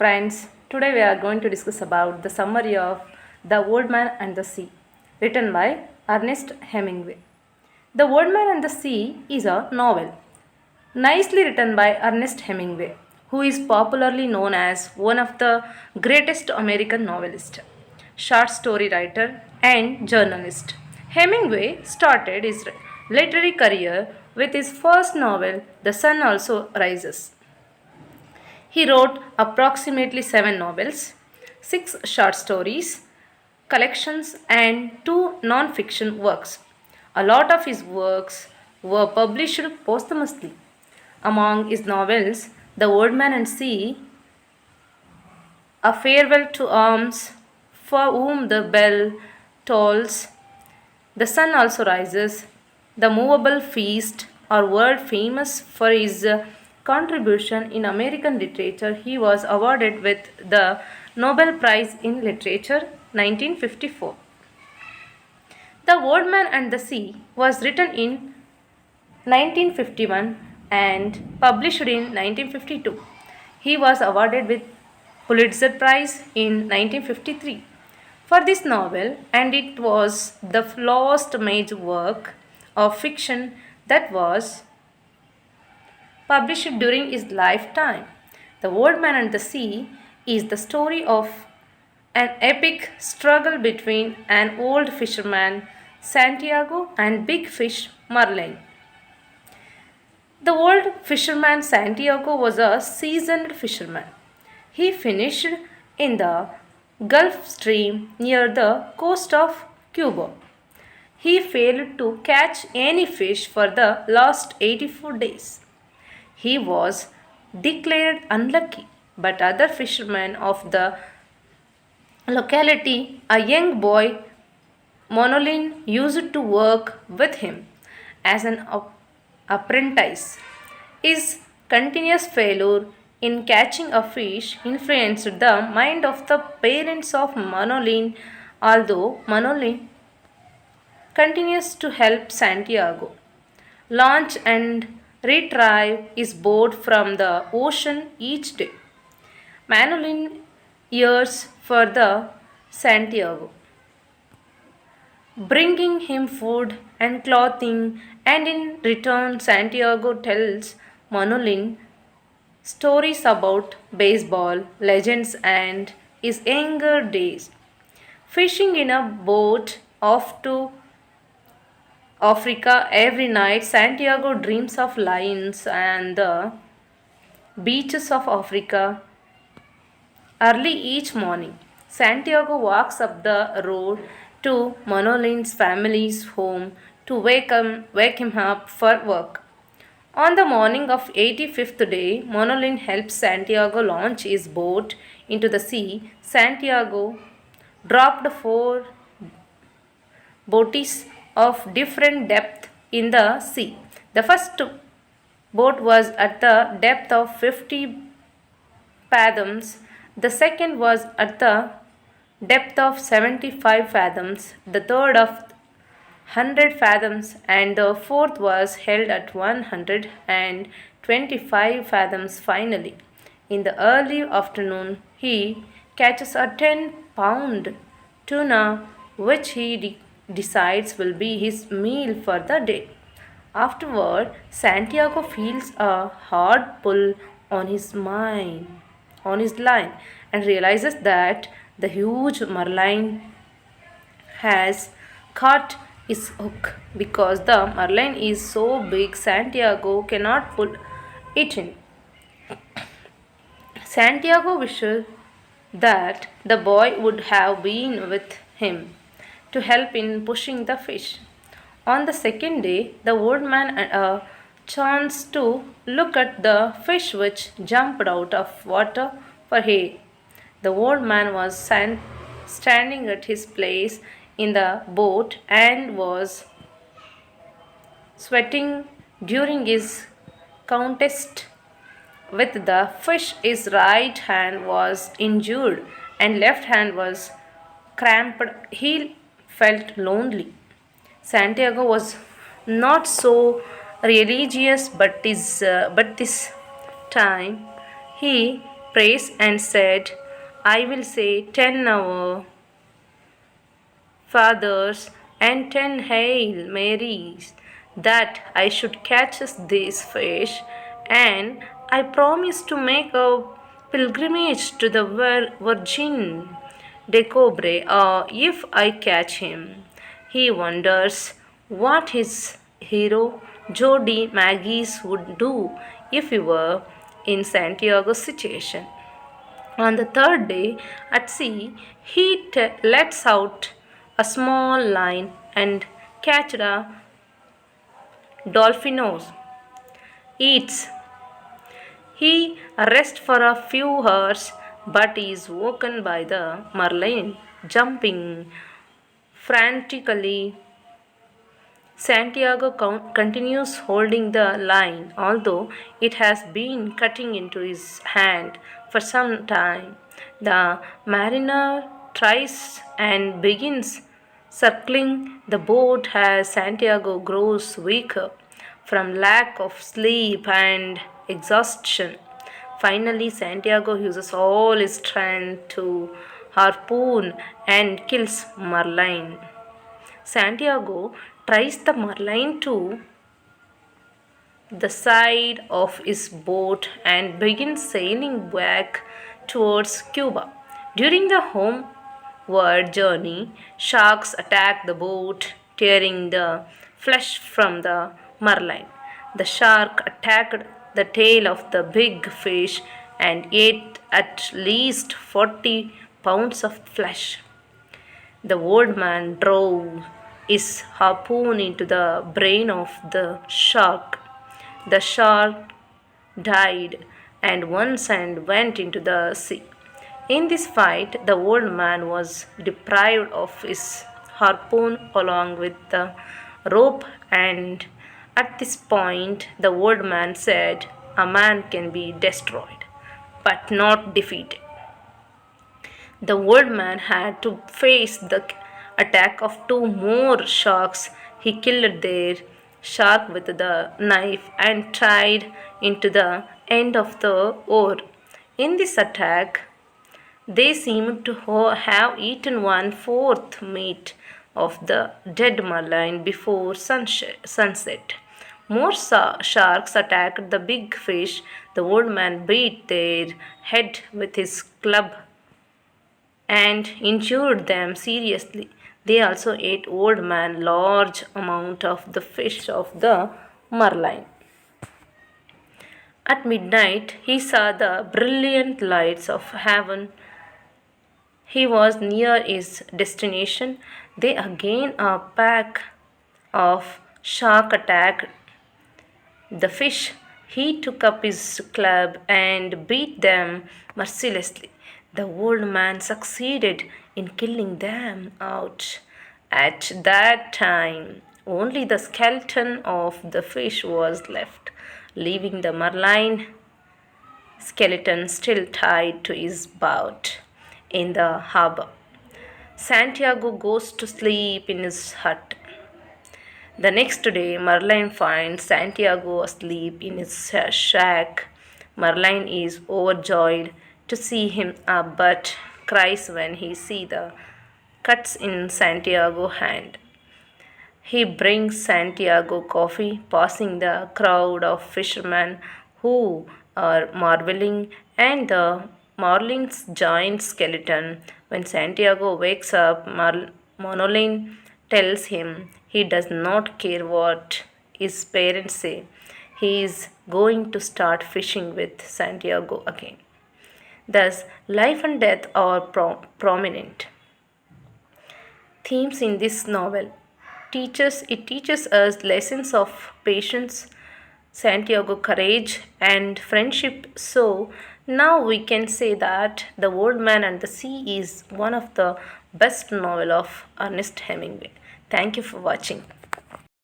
Friends, today we are going to discuss about the summary of The Old Man and the Sea, written by Ernest Hemingway. The Old Man and the Sea is a novel, nicely written by Ernest Hemingway, who is popularly known as one of the greatest American novelists, short story writer, and journalist. Hemingway started his literary career with his first novel, The Sun Also Rises. He wrote approximately 7 novels, 6 short stories, collections, and 2 non-fiction works. A lot of his works were published posthumously. Among his novels, The Old Man and Sea, A Farewell to Arms, For Whom the Bell Tolls, The Sun Also Rises, The Movable Feast are world famous for his contribution in American literature. He was awarded with the Nobel Prize in Literature 1954. The Old Man and the Sea was written in 1951 and published in 1952. He was awarded with Pulitzer Prize in 1953 for this novel, and it was the last major work of fiction that was published during his lifetime. The Old Man and the Sea is the story of an epic struggle between an old fisherman, Santiago, and big fish, Merlin. The old fisherman Santiago was a seasoned fisherman. He fished in the Gulf Stream near the coast of Cuba. He failed to catch any fish for the last 84 days. He was declared unlucky, but other fishermen of the locality, a young boy, Monolin, used to work with him as an apprentice. His continuous failure in catching a fish influenced the mind of the parents of Manolin, although Manolin continues to help Santiago launch and retrieve his boat from the ocean each day. Manolin years for the Santiago, bringing him food and clothing, and in return, Santiago tells Manolin stories about baseball, legends, and his younger days. Fishing in a boat off to Africa every night, Santiago dreams of lions and the beaches of Africa. Early each morning, Santiago walks up the road to Manolin's family's home to wake him up for work. On the morning of 85th day, Monolin helps Santiago launch his boat into the sea. Santiago dropped 4 boats of different depth in the sea. The first boat was at the depth of 50 fathoms. The second was at the depth of 75 fathoms. The third of 100 fathoms, and the fourth was held at 125 fathoms. Finally, in the early afternoon, he catches a 10-pound tuna, which he decides will be his meal for the day. Afterward, Santiago feels a hard pull on his line, and realizes that the huge marlin has caught his hook. Because the marlin is so big, Santiago cannot pull it in. Santiago wishes that the boy would have been with him to help in pushing the fish. On the second day, the old man had a chance to look at the fish which jumped out of water for hay. The old man was standing at his place in the boat and was sweating during his contest with the fish. His right hand was injured and left hand was cramped. He felt lonely. Santiago was not so religious, but this time he praise and said, I will say 10 Our Fathers and 10 Hail Marys that I should catch this fish, and I promise to make a pilgrimage to the Virgin de Cobre if I catch him. He wonders what his hero Jody Maggis would do if he were in Santiago's situation. On the third day at sea, he lets out a small line and catches a dolphinos. Eats. He rests for a few hours but is woken by the marlin jumping frantically. Santiago continues holding the line, although it has been cutting into his hand for some time. The mariner tries and begins circling the boat as Santiago grows weaker from lack of sleep and exhaustion. Finally, Santiago uses all his strength to harpoon and kills Merlin. Santiago tries the marlin to the side of his boat and begins sailing back towards Cuba. During the homeward journey, sharks attack the boat, tearing the flesh from the marlin. The shark attacked the tail of the big fish and ate at least 40 pounds of flesh. The old man drove his harpoon into the brain of the shark. The shark died, and one sand went into the sea. In this fight, the old man was deprived of his harpoon along with the rope, and at this point, the old man said, a man can be destroyed, but not defeated. The old man had to face the attack of two more sharks. He killed their shark with the knife and tied into the end of the oar. In this attack, they seemed to have eaten 1/4 meat of the dead marlin before sunset. More sharks attacked the big fish. The old man beat their head with his club and injured them seriously. They also ate old man large amount of the fish of the marlin. At midnight he saw the brilliant lights of heaven. He was near his destination. They again a pack of shark attacked the fish. He took up his club and beat them mercilessly. The old man succeeded in killing them out. At that time, only the skeleton of the fish was left, leaving the marlin skeleton still tied to his boat in the harbor. Santiago goes to sleep in his hut. The next day, Merlin finds Santiago asleep in his shack. Merlin is overjoyed to see him up, but cries when he sees the cuts in Santiago's hand. He brings Santiago coffee, passing the crowd of fishermen who are marveling, and the marlin's giant skeleton. When Santiago wakes up, Manolin tells him he does not care what his parents say. He is going to start fishing with Santiago again. Thus, life and death are prominent themes in this novel. It teaches us lessons of patience, Santiago courage, and friendship. So now we can say that The Old Man and the Sea is one of the best novel of Ernest Hemingway. Thank you for watching.